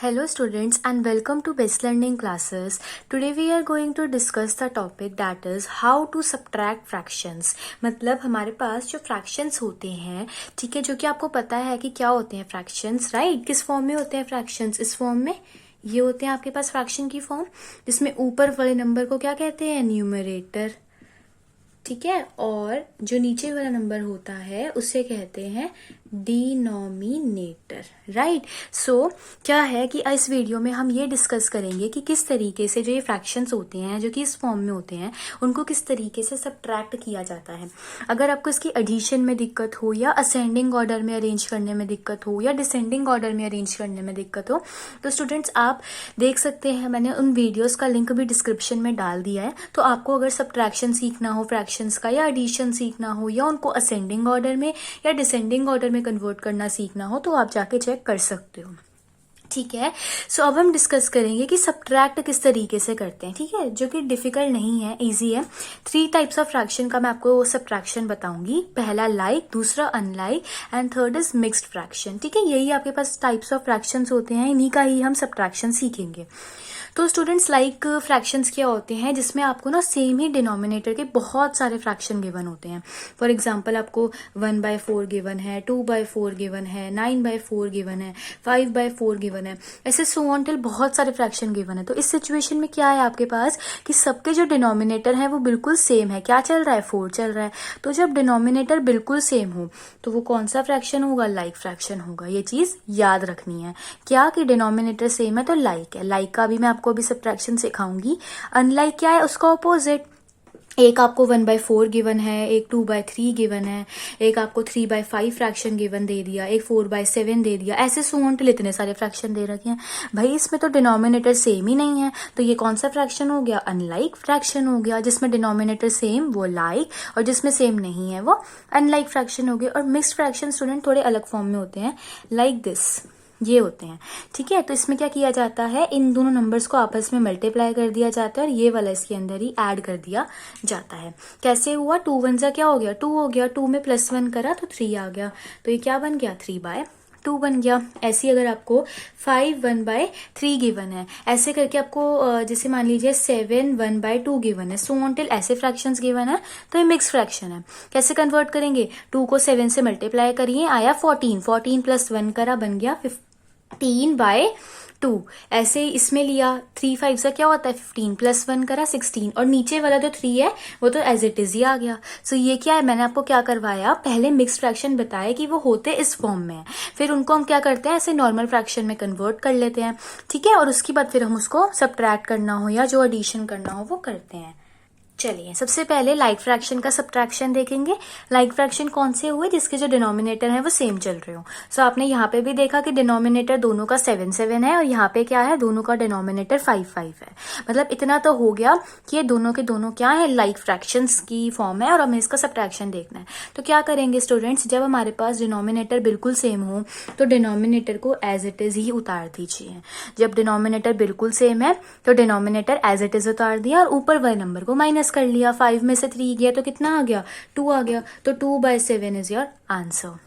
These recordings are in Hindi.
Hello students and welcome to Best Learning Classes. Today we are going to discuss the topic that is how to subtract fractions. मतलब हमारे पास जो fractions होते हैं, ठीक है, जो कि आपको पता है कि क्या होते हैं fractions, राइट? किस फॉर्म में होते हैं fractions? इस फॉर्म में ये होते हैं आपके पास फ्रैक्शन की फॉर्म, जिसमें ऊपर वाले नंबर को क्या कहते हैं? न्यूमरेटर, ठीक है, और जो नीचे वाला नंबर होता है उसे कहते हैं डिनोमिनेटर, राइट? सो क्या है कि इस वीडियो में हम ये डिस्कस करेंगे कि किस तरीके से जो ये फ्रैक्शंस होते हैं, जो कि इस फॉर्म में होते हैं, उनको किस तरीके से सब्ट्रैक्ट किया जाता है। अगर आपको इसकी एडिशन में दिक्कत हो, या असेंडिंग ऑर्डर में अरेंज करने में दिक्कत हो, या डिसेंडिंग ऑर्डर में अरेंज करने में दिक्कत हो, तो स्टूडेंट्स आप देख सकते हैं, मैंने उन वीडियोस का लिंक भी डिस्क्रिप्शन में डाल दिया है। तो आपको अगर सब्ट्रैक्शन सीखना हो फ्रैक्शंस का, या एडिशन सीखना हो, या उनको असेंडिंग ऑर्डर में या डिसेंडिंग ऑर्डर में कन्वर्ट करना सीखना हो, तो आप जाके चेक कर सकते हो, ठीक है। सो अब हम डिस्कस करेंगे कि सब्ट्रैक्ट किस तरीके से करते हैं, ठीक है, जो कि डिफिकल्ट नहीं है, इजी है। 3 टाइप्स ऑफ फ्रैक्शन का मैं आपको सब्ट्रैक्शन बताऊंगी। पहला लाइक, दूसरा unlike, and third is mixed fraction, ठीक है। यही आपके पास टाइप्स ऑफ फ्रैक्शंस होते हैं, इन्हीं का ही हम सब्ट्रैक्शन सीखेंगे। तो स्टूडेंट्स लाइक फ्रैक्शंस क्या होते हैं, जिसमें आपको ना सेम ही डिनोमिनेटर के बहुत सारे फ्रैक्शन गिवन होते हैं। फॉर एग्जांपल आपको 1/4 गिवन है, 2/4 गिवन है, 9/4 गिवन है, 5/4 गिवन है, ऐसे सो ऑन टिल बहुत सारे फ्रैक्शन गिवन है। तो इस सिचुएशन में क्या है आपके पास कि सबके जो डिनोमिनेटर है वो बिल्कुल सेम है। क्या चल रहा है? 4 चल रहा है। तो जब डिनोमिनेटर बिल्कुल सेम हो तो वो कौन सा फ्रैक्शन होगा? लाइक फ्रैक्शन होगा। ये चीज याद रखनी है क्या कि डिनोमिनेटर सेम है तो लाइक है। लाइक का भी मैं आपको अभी सब्ट्रैक्शन सिखाऊंगी। अनलाइक क्या है? उसका ऑपोजिट। एक आपको 1/4 गिवन है, एक 2/3 गिवन है, एक आपको 3/5 फ्रैक्शन गिवन दे दिया, एक 4/7 दे दिया, ऐसे सो ऑन टिल इतने सारे फ्रैक्शन दे रखे हैं। भाई इसमें तो डिनोमिनेटर सेम ही नहीं है, तो ये कौन सा फ्रैक्शन हो गया? अनलाइक फ्रैक्शन हो गया। जिसमें डिनोमिनेटर सेम वो लाइक, और जिसमें सेम नहीं है वो अनलाइक फ्रैक्शन हो गया। और मिक्स्ड फ्रैक्शन स्टूडेंट थोड़े अलग फॉर्म में होते हैं, लाइक दिस, ये होते हैं, ठीक है। तो इसमें क्या किया जाता है, इन दोनों नंबर्स को आपस में मल्टीप्लाई कर दिया जाता है और ये वाला इसके अंदर ही ऐड कर दिया जाता है। कैसे हुआ? 2 1 जा क्या हो गया? 2 हो गया। 2 में +1 करा तो 3 आ गया, तो ये क्या बन गया? 3/2 बन गया। ऐसे अगर आपको 5 1/3 गिवन है, ऐसे करके आपको जैसे मान लीजिए 7 1/2 गिवन है, सो ऑन टिल ऐसे फ्रैक्शंस गिवन है, तो ये मिक्स फ्रैक्शन है। कैसे कन्वर्ट करेंगे? 2 को 7 से मल्टीप्लाई करिए, आया 14, 14 + 1 करा, बन गया 15/2। ऐसे ही इसमें लिया, 3 5 से क्या होता है? 15 + 1 करा 16, और नीचे वाला जो 3 है वो तो एज इट इज ही आ गया। सो ये क्या है, मैंने आपको क्या करवाया, पहले मिक्स्ड फ्रैक्शन बताया कि वो होते इस फॉर्म में है, फिर उनको हम क्या करते हैं, ऐसे नॉर्मल फ्रैक्शन में कन्वर्ट कर लेते हैं, ठीक है। और उसके बाद फिर हम उसको सब्ट्रैक्ट करना हो या जो एडिशन करना हो वो करते हैं। चलिए सबसे पहले लाइक फ्रैक्शन का सब्ट्रैक्शन देखेंगे। लाइक फ्रैक्शन कौन से हुए? जिसके जो डिनोमिनेटर है वो सेम चल रहे हो। सो आपने यहाँ पे भी देखा कि डिनोमिनेटर दोनों का 7 7 है, और यहाँ पे क्या है, दोनों का डिनोमिनेटर 5 5 है। मतलब इतना तो हो गया कि ये दोनों के दोनों क्या है, लाइक फ्रैक्शंस की फॉर्म है, और हमें इसका सब्ट्रैक्शन देखना है। तो क्या करेंगे स्टूडेंट्स, जब हमारे पास डिनोमिनेटर बिल्कुल सेम हो तो डिनोमिनेटर को एज इट इज ही उतार दीजिए। जब डिनोमिनेटर बिल्कुल सेम है तो डिनोमिनेटर एज इट इज उतार दिया, और ऊपर वाले नंबर को माइनस कर लिया। 5 में से 3 गया तो कितना आ गया? 2 आ गया। तो 2/7 is your answer.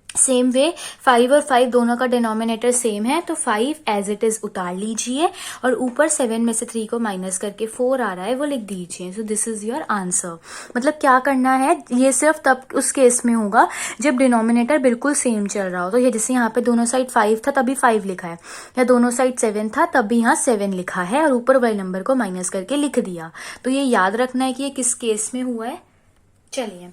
Same way 5 और 5 दोनों का डिनोमिनेटर सेम है, तो 5 एज इट इज उतार लीजिए, और ऊपर 7 में से 3 को माइनस करके 4 आ रहा है वो लिख दीजिए। So this is your answer. मतलब क्या करना है, ये सिर्फ तब उस केस में होगा जब डिनोमिनेटर बिल्कुल सेम चल रहा हो। तो ये जैसे यहाँ पे दोनों साइड 5 था तभी 5 लिखा है, या दोनों साइड 7 था तब भी यहाँ 7 लिखा है, और ऊपर वाले नंबर को माइनस करके लिख दिया। तो ये याद रखना है कि ये किस केस में हुआ है। चलिए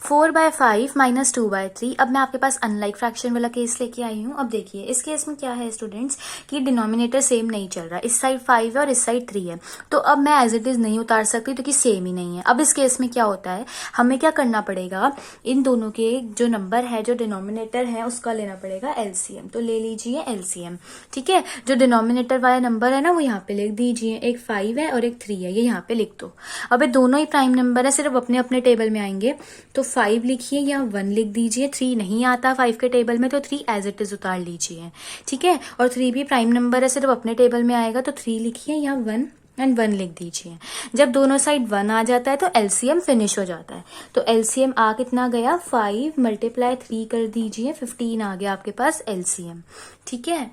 4/5 - 2/3। अब मैं आपके पास अनलाइक फ्रैक्शन वाला केस लेके आई हूँ। अब देखिए इस केस में क्या है स्टूडेंट्स कि डिनोमिनेटर सेम नहीं चल रहा, इस साइड 5 है और इस साइड 3 है, तो अब मैं एज इट इज नहीं उतार सकती क्योंकि सेम ही नहीं है। अब इस केस में क्या होता है, हमें क्या करना पड़ेगा, इन दोनों के जो नंबर है, जो डिनोमिनेटर है, उसका लेना पड़ेगा एलसीएम। तो ले लीजिए एलसीएम, ठीक है। जो डिनोमिनेटर वाला नंबर है ना वो यहाँ पे लिख दीजिए, एक 5 है और एक 3 है, ये यहाँ पे लिख दो। अब ये दोनों ही प्राइम नंबर है, सिर्फ अपने अपने टेबल में आएंगे, तो 5 लिखिए, यहाँ 1 लिख दीजिए। 3 नहीं आता 5 के टेबल में, तो 3 एज इट इज उतार लीजिए, ठीक है। और 3 भी प्राइम नंबर है, सिर्फ अपने टेबल में आएगा, तो 3 लिखिए, यहाँ 1 एंड 1 लिख दीजिए। जब दोनों साइड 1 आ जाता है तो एलसीएम फिनिश हो जाता है। तो एलसीएम आ कितना गया, 5 × 3 कर दीजिए, 15 आ गया आपके पास एलसीएम, ठीक है।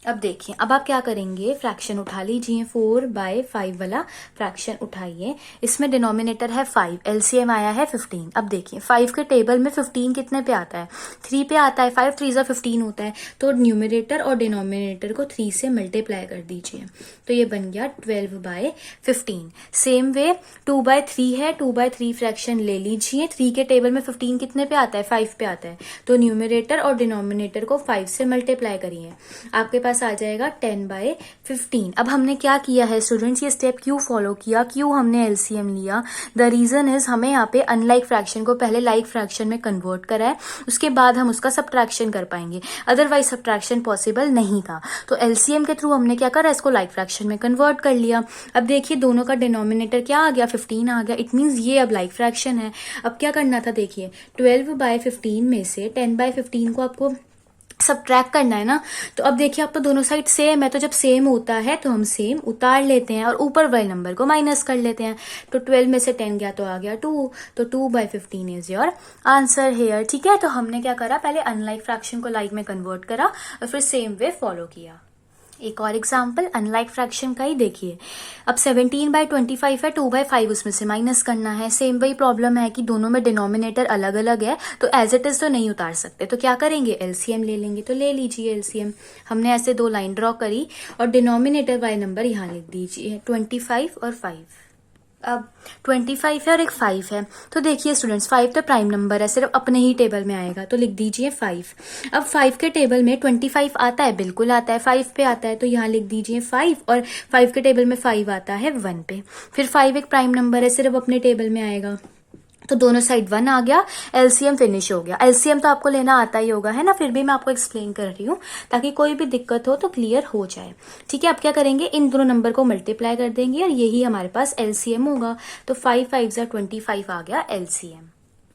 अब देखिए, अब आप क्या करेंगे, फ्रैक्शन उठा लीजिए, 4/5 वाला फ्रैक्शन उठाइए। इसमें डिनोमिनेटर है 5, एलसीएम आया है 15। अब देखिए 5 के टेबल में 15 कितने पे आता है, 3 पे आता है। 5 3 15 होता है, तो न्यूमिनेटर और डिनोमिनेटर को 3 से मल्टीप्लाई कर दीजिए, तो ये बन गया 12/15। सेम वे 2/3 है, 2/3 फ्रैक्शन ले लीजिए। 3 के टेबल में 15 कितने पे आता है, 5 पे आता है, तो न्यूमिनेटर और डिनोमिनेटर को 5 से मल्टीप्लाई करिए, आपके पास आ जाएगा 10/15। अब हमने क्या किया है स्टूडेंट्स, ये स्टेप क्यों फॉलो किया, क्यों हमने एलसीएम लिया? द रीजन इज हमें यहाँ पे अनलाइक फ्रैक्शन को पहले लाइक फ्रैक्शन में कन्वर्ट करा है, उसके बाद हम उसका सब्ट्रैक्शन कर पाएंगे, अदरवाइज सब्ट्रैक्शन पॉसिबल नहीं था। तो एलसीएम के थ्रू हमने क्या करा, इसको लाइक फ्रैक्शन में कन्वर्ट कर लिया। अब देखिए दोनों का डिनोमिनेटर क्या आ गया, 15 आ गया। इट मीन्स ये अब लाइक फ्रैक्शन है। अब क्या करना था, देखिए 12/15 में से 10/15 को आपको सब्ट्रैक्ट करना है ना। तो अब देखिए अब तो दोनों साइड सेम है, तो जब सेम होता है तो हम सेम उतार लेते हैं और ऊपर वाले नंबर को माइनस कर लेते हैं। तो 12 में से 10 गया तो आ गया 2, तो 2/15 इज योर आंसर हेयर। ठीक है, तो हमने क्या करा, पहले अनलाइक फ्रैक्शन को लाइक में कन्वर्ट करा और फिर सेम वे फॉलो किया। एक और एग्जाम्पल अनलाइक फ्रैक्शन का ही देखिए। अब 17/25 है, 2/5 उसमें से माइनस करना है। सेम वही प्रॉब्लम है कि दोनों में डिनोमिनेटर अलग अलग है, तो एज इट इज तो नहीं उतार सकते, तो क्या करेंगे, एलसीएम ले लेंगे। तो ले लीजिए एलसीएम। हमने ऐसे 2 लाइन ड्रॉ करी और डिनोमिनेटर वाले नंबर यहाँ लिख दीजिए, 25 और 5। अब 25 है और एक 5 है, तो देखिए स्टूडेंट्स 5 तो प्राइम नंबर है, सिर्फ अपने ही टेबल में आएगा, तो लिख दीजिए 5। अब 5 के टेबल में 25 आता है, बिल्कुल आता है, 5 पे आता है, तो यहाँ लिख दीजिए 5, और 5 के टेबल में 5 आता है 1 पे। फिर 5 एक प्राइम नंबर है, सिर्फ अपने टेबल में आएगा, तो दोनों साइड 1 आ गया, एलसीएम फिनिश हो गया। एलसीएम तो आपको लेना आता ही होगा, है ना, फिर भी मैं आपको एक्सप्लेन कर रही हूँ ताकि कोई भी दिक्कत हो तो क्लियर हो जाए। ठीक है, अब क्या करेंगे, इन दोनों नंबर को मल्टीप्लाई कर देंगे और यही हमारे पास एलसीएम होगा। तो 5 5 25 आ गया एलसीएम।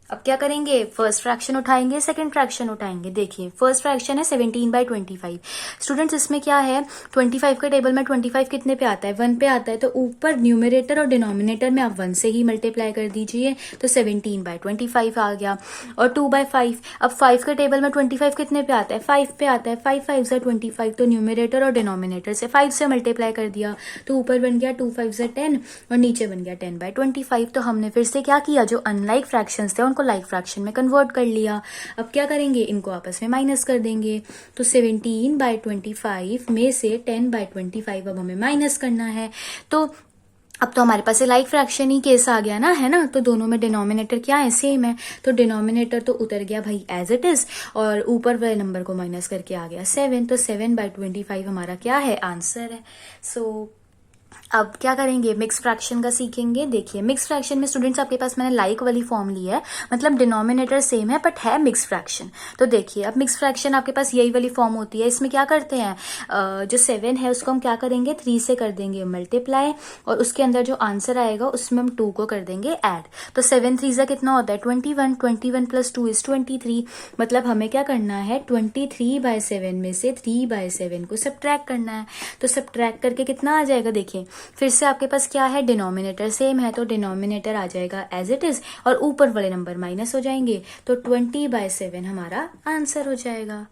अब क्या करेंगे, फर्स्ट फ्रैक्शन उठाएंगे, सेकंड फ्रैक्शन उठाएंगे। देखिए फर्स्ट फ्रैक्शन है 17/25। स्टूडेंट्स इसमें क्या है, 25 के टेबल में 25 कितने पे आता है, 1 पे आता है, तो ऊपर न्यूमरेटर और डिनोमिनेटर में आप 1 से ही मल्टीप्लाई कर दीजिए, तो 17/25 आ गया। और 2/5, अब 5 के टेबल में 25 कितने पे आता है, 5 पे आता है, 5 5 25, तो न्यूमरेटर और डिनोमिनेटर से 5 से मल्टीप्लाई कर दिया, तो ऊपर बन गया 2 5 10 और नीचे बन गया 10/25। तो हमने फिर से क्या किया, जो अनलाइक फ्रैक्शंस थे उनको लाइक फ्रैक्शन में कन्वर्ट कर लिया। अब क्या करेंगे, इनको आपस में माइनस कर देंगे, तो 17/25 में से 10/25 अब हमें माइनस करना है। तो अब तो हमारे पास लाइक फ्रैक्शन ही केस आ गया ना, है ना, तो दोनों में डिनोमिनेटर क्या है, सेम है, तो डिनोमिनेटर तो उतर गया भाई एज इट इज, और ऊपर वाले नंबर को माइनस करके आ गया 7, तो 7/25 हमारा क्या है, आंसर है। सो अब क्या करेंगे, मिक्स फ्रैक्शन का सीखेंगे। देखिए मिक्स फ्रैक्शन में स्टूडेंट्स आपके पास मैंने लाइक वाली फॉर्म ली है, मतलब डिनोमिनेटर सेम है बट है मिक्स फ्रैक्शन। तो देखिए अब मिक्स फ्रैक्शन आपके पास यही वाली फॉर्म होती है। इसमें क्या करते हैं, जो 7 है उसको हम क्या करेंगे, 3 से कर देंगे मल्टीप्लाई, और उसके अंदर जो आंसर आएगा उसमें हम 2 को कर देंगे ऐड। तो 7 3 से कितना होता है, 21, 21 + 2 = 23। मतलब हमें क्या करना है, 23/7 में से 3/7 को सब्ट्रैक्ट करना है। तो सब्ट्रैक्ट करके कितना आ जाएगा, देखिए फिर से आपके पास क्या है, डिनोमिनेटर सेम है, तो डिनोमिनेटर आ जाएगा एज इट इज और ऊपर वाले नंबर माइनस हो जाएंगे, तो 20/7 हमारा आंसर हो जाएगा।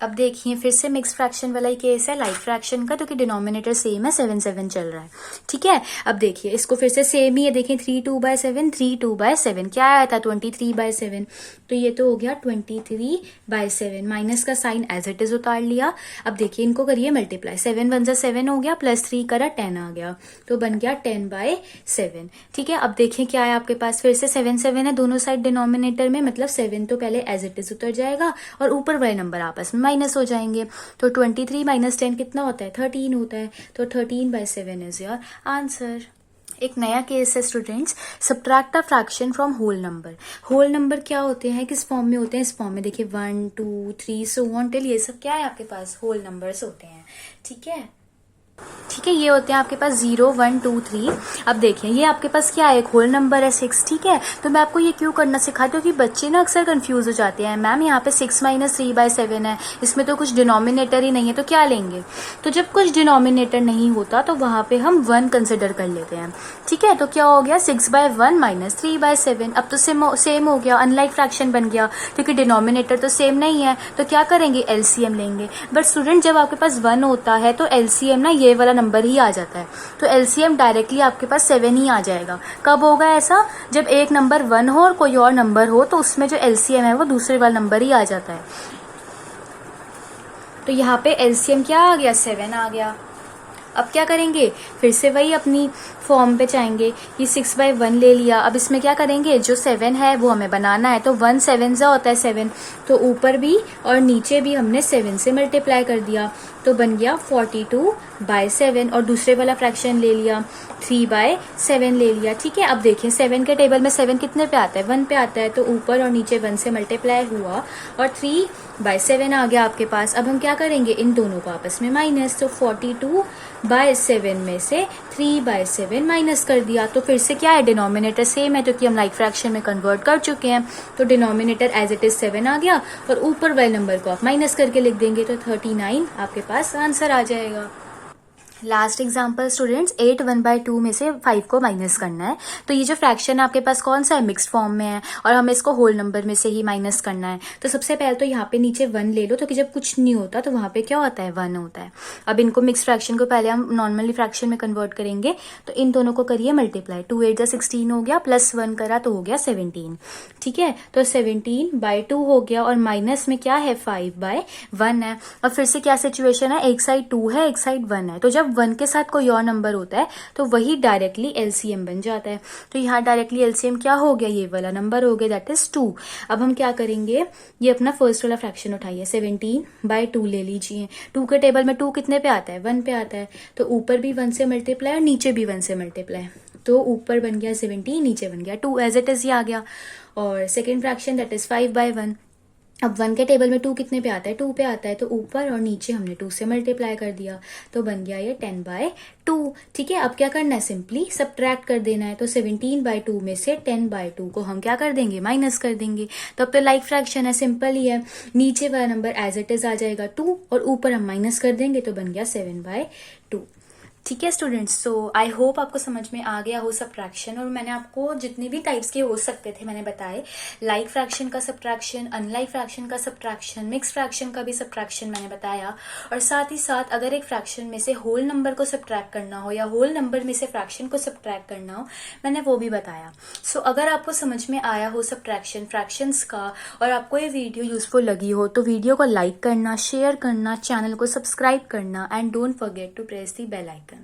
अब देखिए फिर से मिक्स फ्रैक्शन वाला ही केस है लाइक फ्रैक्शन का, क्योंकि डिनोमिनेटर सेम है, 7 7 चल रहा है। ठीक है, अब देखिए इसको फिर से सेम ही है, देखिए 3 2/7, 3 2/7 क्या आया था, 23/7, तो ये तो हो गया 23/7। माइनस का साइन एज इट इज उतार लिया। अब देखिए इनको करिए मल्टीप्लाई, 7 1 7 हो गया, +3 करा 10 आ गया, तो बन गया 10/7। ठीक है, अब देखिए क्या है आपके पास, फिर से 7 7 है दोनों साइड डिनोमिनेटर में, मतलब 7 तो पहले एज इट इज उतर जाएगा और ऊपर वाले नंबर आपस में माइनस हो जाएंगे। तो 23 - 10 कितना होता है, 13 होता है, तो 13/7 इज योर आंसर। एक नया केस है students, subtract a fraction from whole number. Whole number क्या होते हैं, किस फॉर्म में होते हैं, इस फॉर्म में देखिए 1 2 3 सो ऑन टिल, ये सब क्या है आपके पास, होल नंबर्स होते हैं। ठीक है, ठीक है, ये होते हैं आपके पास 0, 1, 2, 3। अब देखिए ये आपके पास क्या है, एक होल नंबर है 6। ठीक है, तो मैं आपको ये क्यों करना सिखाती हूँ कि बच्चे ना अक्सर कंफ्यूज हो जाते हैं, मैम यहाँ पे 6 - 3/7 है, इसमें तो कुछ डिनोमिनेटर ही नहीं है, तो क्या लेंगे। तो जब कुछ डिनोमिनेटर नहीं होता तो वहां पे हम 1 कंसिडर कर लेते हैं। ठीक है, तो क्या हो गया 6/1 - 3/7। अब तो सेम हो गया, अनलाइक फ्रैक्शन बन गया, क्योंकि डिनोमिनेटर तो सेम नहीं है। तो क्या करेंगे, एलसीएम लेंगे। बट स्टूडेंट जब आपके पास 1 होता है तो एलसीएम ना ये वाला नंबर ही आ जाता है, तो एलसीएम डायरेक्टली आपके पास 7 ही आ जाएगा। कब होगा ऐसा, जब एक नंबर 1 हो और कोई और नंबर हो, तो उसमें जो एलसीएम है वो दूसरे वाला नंबर ही आ जाता है। तो यहाँ पे एलसीएम क्या आ गया, 7 आ गया। अब क्या करेंगे, फिर से वही अपनी फॉर्म पे जाएंगे कि 6/1 ले लिया। अब इसमें क्या करेंगे, जो 7 है वो हमें बनाना है, तो 1 7 सा होता है 7, तो ऊपर भी और नीचे भी हमने 7 से मल्टीप्लाई कर दिया, तो बन गया 42/7। और दूसरे वाला फ्रैक्शन ले लिया, 3/7 ले लिया। ठीक है, अब देखिए 7 के टेबल में 7 कितने पे आता है, 1 पे आता है, तो ऊपर और नीचे 1 से मल्टीप्लाई हुआ और 3/7 आ गया आपके पास। अब हम क्या करेंगे, इन दोनों को आपस में माइनस, तो 42/7 में से 3/7 माइनस कर दिया। तो फिर से क्या है, डिनोमिनेटर सेम है क्योंकि हम लाइक फ्रैक्शन में कन्वर्ट कर चुके हैं, तो डिनोमिनेटर एज इट इज 7 आ गया और ऊपर वाले नंबर को आप माइनस करके लिख देंगे, तो 39 आपके पास आंसर आ जाएगा। लास्ट एग्जाम्पल स्टूडेंट्स, 8 1/2 में से 5 को माइनस करना है। तो ये जो फ्रैक्शन आपके पास कौन सा है, मिक्स्ड फॉर्म में है और हमें इसको होल नंबर में से ही माइनस करना है। तो सबसे पहले तो यहाँ पे नीचे 1 ले लो, तो कि जब कुछ नहीं होता तो वहां पे क्या होता है, 1 होता है। अब इनको मिक्स फ्रैक्शन को पहले हम नॉर्मली फ्रैक्शन में कन्वर्ट करेंगे, तो इन दोनों को करिए मल्टीप्लाई, 2 8 16 हो गया, प्लस 1 करा तो हो गया 17। ठीक है, तो 17/2 हो गया और माइनस में क्या है, 5/1 है। अब फिर से क्या सिचुएशन है, एक साइड 2 है, एक साइड 1 है, तो जब 1 के साथ कोई और नंबर होता है तो वही डायरेक्टली एलसीएम बन जाता है। तो यहाँ डायरेक्टली एलसीएम क्या हो गया, ये वाला नंबर हो गया, दैट इज 2। अब हम क्या करेंगे, ये अपना फर्स्ट वाला फ्रैक्शन उठाइए, 17/2 ले लीजिए। 2 के टेबल में 2 कितने पे आता है, 1 पे आता है, तो ऊपर भी 1 से मल्टीप्लाई और नीचे भी 1 से मल्टीप्लाई, तो ऊपर बन गया 17, नीचे बन गया 2, एज इट इज ही आ गया। और सेकेंड फ्रैक्शन दैट इज 5/1। अब 1 के टेबल में 2 कितने पे आता है, 2 पे आता है, तो ऊपर और नीचे हमने 2 से मल्टीप्लाई कर दिया, तो बन गया ये 10/2। ठीक है, अब क्या करना है, सिंपली सब्ट्रैक्ट कर देना है। तो 17/2 में से 10/2 को हम क्या कर देंगे, माइनस कर देंगे। तो अब तो लाइक फ्रैक्शन है, सिंपल ही है, नीचे वाला नंबर एज इट इज आ जाएगा 2 और ऊपर हम माइनस कर देंगे, तो बन गया 7/2। ठीक है स्टूडेंट्स, सो आई होप आपको समझ में आ गया हो सब्ट्रैक्शन, और मैंने आपको जितने भी टाइप्स के हो सकते थे मैंने बताए, लाइक फ्रैक्शन का सब्ट्रैक्शन, अनलाइक फ्रैक्शन का सब्ट्रैक्शन, मिक्स फ्रैक्शन का भी सब्ट्रैक्शन मैंने बताया, और साथ ही साथ अगर एक फ्रैक्शन में से होल नंबर को सब्ट्रैक्ट करना हो या होल नंबर में से फ्रैक्शन को सब्ट्रैक्ट करना हो, मैंने वो भी बताया। सो अगर आपको समझ में आया हो सब्ट्रैक्शन, फ्रैक्शंस का, और आपको ये वीडियो यूजफुल लगी हो, तो वीडियो को लाइक करना, शेयर करना, चैनल को सब्सक्राइब करना, and don't forget to press the bell icon.